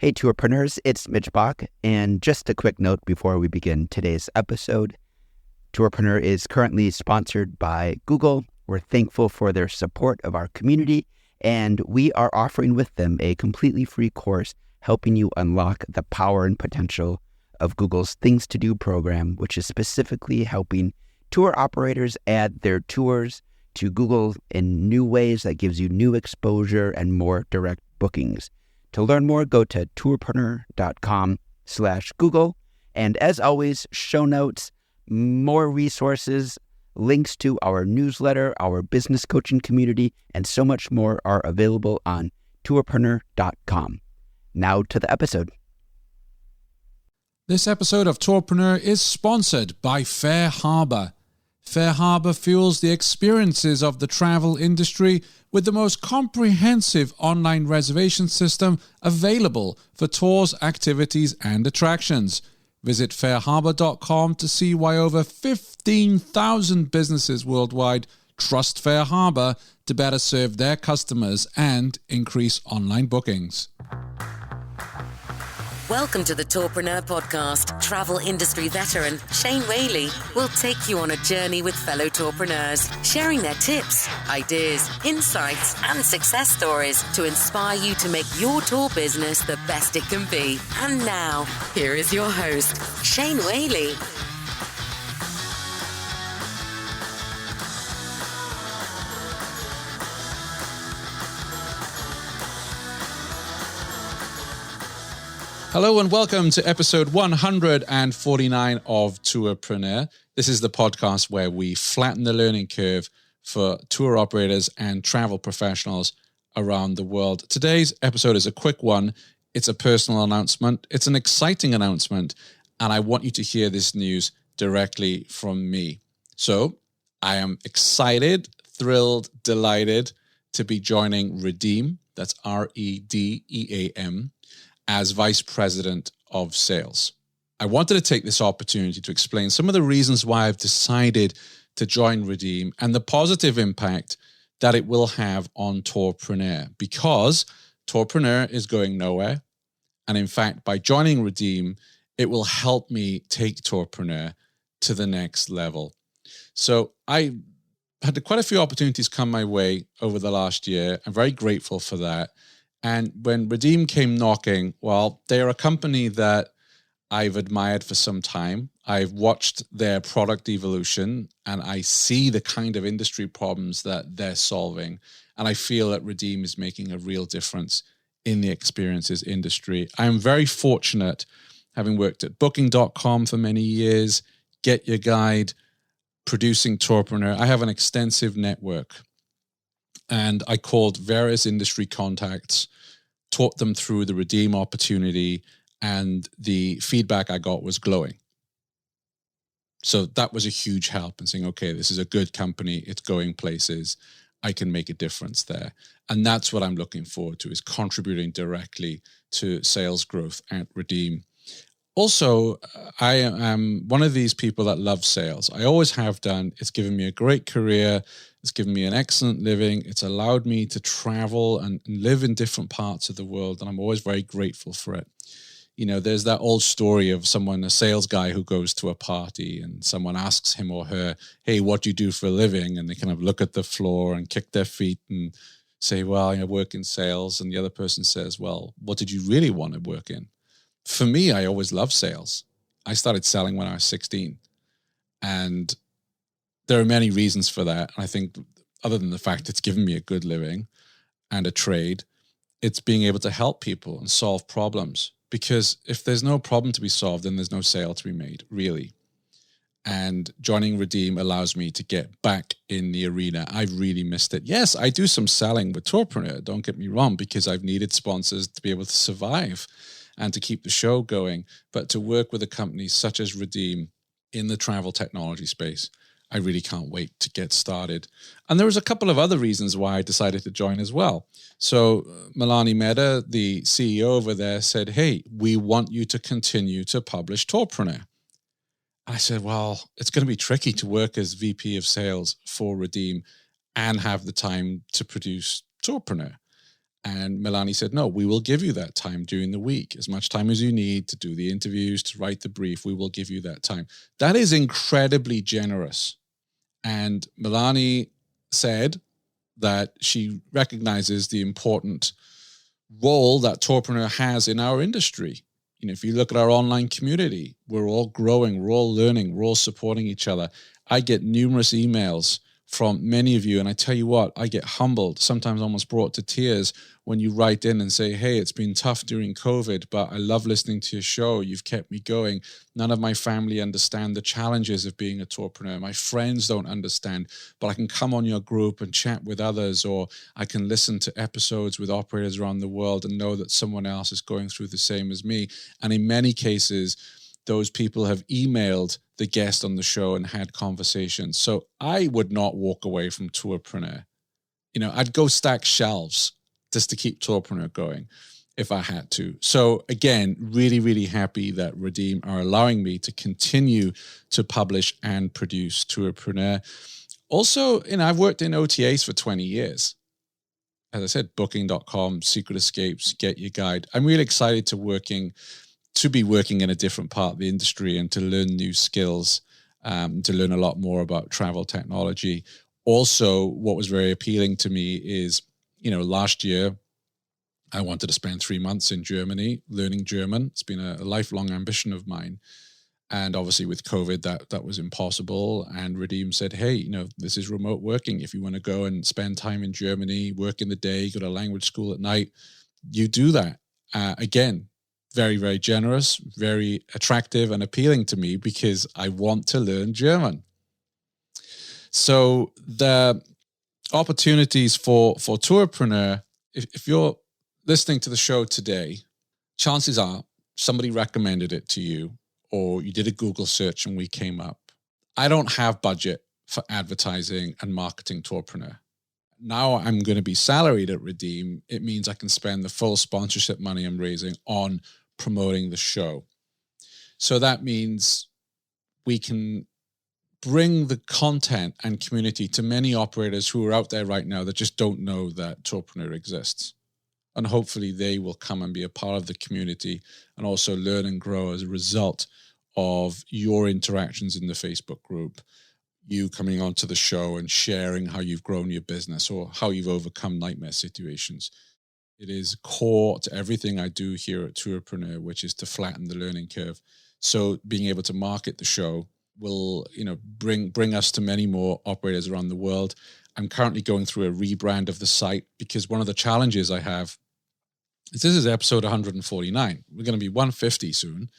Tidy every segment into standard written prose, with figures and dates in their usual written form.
Hey, Tourpreneurs, it's Mitch Bach, and just a quick note before we begin today's episode. Tourpreneur is currently sponsored by Google. We're thankful for their support of our community, and we are offering with them a completely free course helping you unlock the power and potential of Google's Things to Do program, which is specifically helping tour operators add their tours to Google in new ways that gives you new exposure and more direct bookings. To learn more, go to tourpreneur.com/Google. And as always, show notes, more resources, links to our newsletter, our business coaching community, and so much more are available on tourpreneur.com. Now to the episode. This episode of Tourpreneur is sponsored by FareHarbor. FareHarbor fuels the experiences of the travel industry with the most comprehensive online reservation system available for tours, activities, and attractions. Visit fareharbor.com to see why over 15,000 businesses worldwide trust FareHarbor to better serve their customers and increase online bookings. Welcome to the Tourpreneur podcast. Travel industry veteran Shane Whaley will take you on a journey with fellow tourpreneurs, sharing their tips, ideas, insights, and success stories to inspire you to make your tour business the best it can be. And now, here is your host, Shane Whaley. Hello and welcome to episode 149 of Tourpreneur. This is the podcast where we flatten the learning curve for tour operators and travel professionals around the world. Today's episode is a quick one. It's a personal announcement. It's an exciting announcement, and I want you to hear this news directly from me. So I am excited, thrilled, delighted to be joining Redeam, that's Redeam, as Vice President of Sales. I wanted to take this opportunity to explain some of the reasons why I've decided to join Redeem and the positive impact that it will have on Tourpreneur, because Tourpreneur is going nowhere. And in fact, by joining Redeem, it will help me take Tourpreneur to the next level. So I had quite a few opportunities come my way over the last year. I'm very grateful for that. And when Redeem came knocking, well, they are a company that I've admired for some time. I've watched their product evolution, and I see the kind of industry problems that they're solving. And I feel that Redeem is making a real difference in the experiences industry. I'm very fortunate, having worked at Booking.com for many years, Get Your Guide, producing Tourpreneur. I have an extensive network. And I called various industry contacts, taught them through the Redeem opportunity, and the feedback I got was glowing. So that was a huge help in saying, okay, this is a good company. It's going places. I can make a difference there. And that's what I'm looking forward to, is contributing directly to sales growth at Redeem. Also, I am one of these people that love sales. I always have done. It's given me a great career. It's given me an excellent living. It's allowed me to travel and live in different parts of the world, and I'm always very grateful for it. You know, there's that old story of someone, a sales guy who goes to a party and someone asks him or her, hey, what do you do for a living? And they kind of look at the floor and kick their feet and say, well, I work in sales. And the other person says, well, what did you really want to work in? For me, I always loved sales. I started selling when I was 16. And there are many reasons for that. I think other than the fact it's given me a good living and a trade, it's being able to help people and solve problems. Because if there's no problem to be solved, then there's no sale to be made, really. And joining Redeem allows me to get back in the arena. I've really missed it. Yes, I do some selling with Tourpreneur, don't get me wrong, because I've needed sponsors to be able to survive and to keep the show going. But to work with a company such as Redeem in the travel technology space, I really can't wait to get started. And there was a couple of other reasons why I decided to join as well. So Melanie, the CEO over there, said, hey, we want you to continue to publish Tourpreneur. I said, well, it's going to be tricky to work as VP of sales for Redeem and have the time to produce Tourpreneur. And Melanie said, no, we will give you that time during the week, as much time as you need to do the interviews, to write the brief. We will give you that time. That is incredibly generous. And Melanie said that she recognizes the important role that Tourpreneur has in our industry. You know, if you look at our online community, we're all growing, we're all learning, we're all supporting each other. I get numerous emails from many of you, and I tell you what, I get humbled, sometimes almost brought to tears when you write in and say, hey, it's been tough during COVID, but I love listening to your show. You've kept me going. None of my family understand the challenges of being a tourpreneur. My friends don't understand, but I can come on your group and chat with others, or I can listen to episodes with operators around the world and know that someone else is going through the same as me. And in many cases, those people have emailed the guest on the show and had conversations. So I would not walk away from Tourpreneur. You know, I'd go stack shelves just to keep Tourpreneur going if I had to. So again, really, really happy that Redeem are allowing me to continue to publish and produce Tourpreneur. Also, you know, I've worked in OTAs for 20 years. As I said, Booking.com, Secret Escapes, Get Your Guide. I'm really excited to be working in a different part of the industry and to learn new skills, to learn a lot more about travel technology. Also, what was very appealing to me is, you know, last year, I wanted to spend 3 months in Germany learning German. It's been a lifelong ambition of mine. And obviously with COVID, that was impossible. And Redeem said, hey, you know, this is remote working. If you want to go and spend time in Germany, work in the day, go to language school at night, you do that. Again, very, very generous, very attractive and appealing to me because I want to learn German. So the opportunities for Tourpreneur, if you're listening to the show today, chances are somebody recommended it to you or you did a Google search and we came up. I don't have budget for advertising and marketing Tourpreneur. Now I'm going to be salaried at Redeem. It means I can spend the full sponsorship money I'm raising on promoting the show. So that means we can bring the content and community to many operators who are out there right now that just don't know that Tourpreneur exists. And hopefully they will come and be a part of the community and also learn and grow as a result of your interactions in the Facebook group, you coming onto the show and sharing how you've grown your business or how you've overcome nightmare situations. It is core to everything I do here at Tourpreneur, which is to flatten the learning curve. So being able to market the show will, you know, bring us to many more operators around the world. I'm currently going through a rebrand of the site because one of the challenges I have is this is episode 149. We're going to be 150 soon.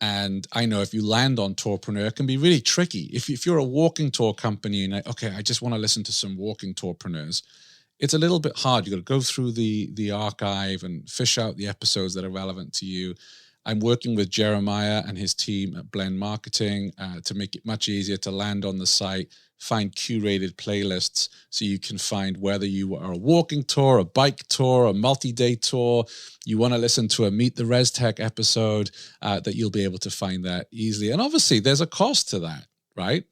And I know if you land on Tourpreneur, it can be really tricky. If you're a walking tour company and I just want to listen to some walking tourpreneurs, it's a little bit hard. You got to go through the archive and fish out the episodes that are relevant to you. I'm working with Jeremiah and his team at Blend Marketing to make it much easier to land on the site, find curated playlists so you can find whether you are a walking tour, a bike tour, a multi-day tour, you want to listen to a Meet the Res Tech episode, that you'll be able to find that easily. And obviously there's a cost to that, right?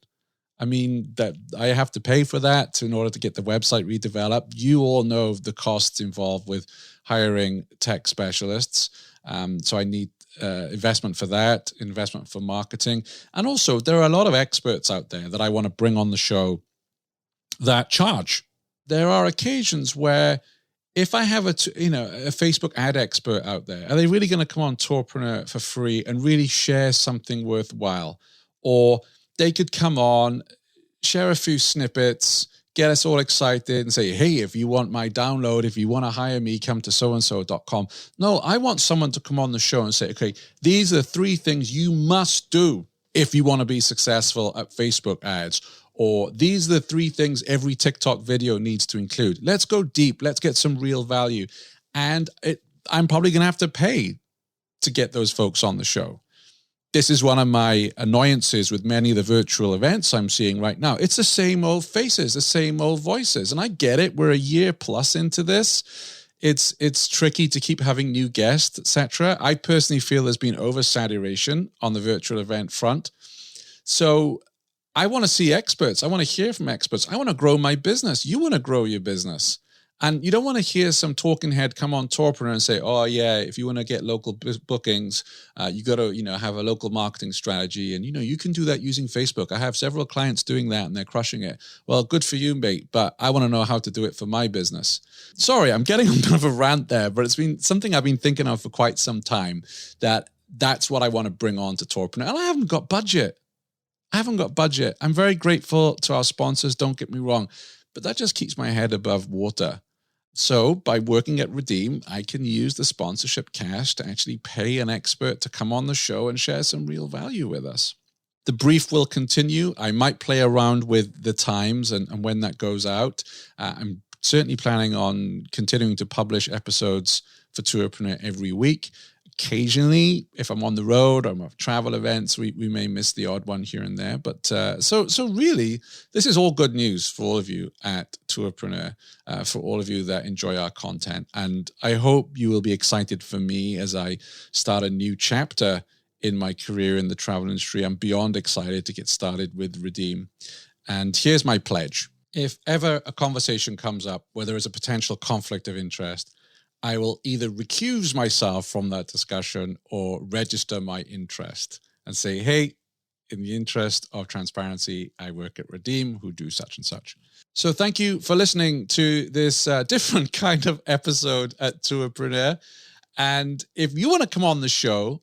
I mean, that I have to pay for that in order to get the website redeveloped. You all know the costs involved with hiring tech specialists. So I need investment for that, investment for marketing. And also there are a lot of experts out there that I want to bring on the show that charge. There are occasions where if I have a Facebook ad expert out there, are they really going to come on Tourpreneur for free and really share something worthwhile? Or they could come on, share a few snippets, get us all excited and say, hey, if you want my download, if you want to hire me, come to so-and-so.com. No, I want someone to come on the show and say, okay, these are 3 things you must do if you want to be successful at Facebook ads. Or these are the 3 things every TikTok video needs to include. Let's go deep. Let's get some real value. And I'm probably going to have to pay to get those folks on the show. This is one of my annoyances with many of the virtual events I'm seeing right now. It's the same old faces, the same old voices. And I get it. We're a year plus into this. It's tricky to keep having new guests, etc. I personally feel there's been oversaturation on the virtual event front. So I want to see experts. I want to hear from experts. I want to grow my business. You want to grow your business. And you don't want to hear some talking head come on Tourpreneur and say, oh yeah, if you want to get local bookings, you got to, have a local marketing strategy. And, you can do that using Facebook. I have several clients doing that and they're crushing it. Well, good for you, mate. But I want to know how to do it for my business. Sorry, I'm getting a bit of a rant there, but it's been something I've been thinking of for quite some time, that's what I want to bring on to Tourpreneur. And I haven't got budget. I'm very grateful to our sponsors, don't get me wrong, but that just keeps my head above water. So by working at Redeem, I can use the sponsorship cash to actually pay an expert to come on the show and share some real value with us. The brief will continue. I might play around with the times and when that goes out. I'm certainly planning on continuing to publish episodes for Tourpreneur every week. Occasionally, if I'm on the road or I'm at travel events, we may miss the odd one here and there. But so really, this is all good news for all of you at Tourpreneur, for all of you that enjoy our content. And I hope you will be excited for me as I start a new chapter in my career in the travel industry. I'm beyond excited to get started with Redeem. And here's my pledge. If ever a conversation comes up where there is a potential conflict of interest, I will either recuse myself from that discussion or register my interest and say, hey, in the interest of transparency, I work at Redeem, who do such and such. So thank you for listening to this different kind of episode at Tourpreneur. And if you want to come on the show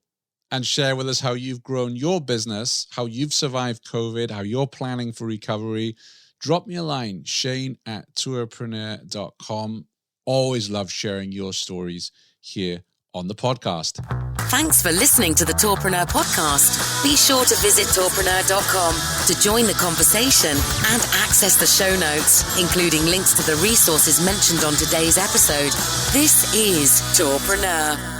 and share with us how you've grown your business, how you've survived COVID, how you're planning for recovery, drop me a line, shane@tourpreneur.com. Always love sharing your stories here on the podcast. Thanks for listening to the Tourpreneur podcast. Be sure to visit tourpreneur.com to join the conversation and access the show notes, including links to the resources mentioned on today's episode. This is Tourpreneur.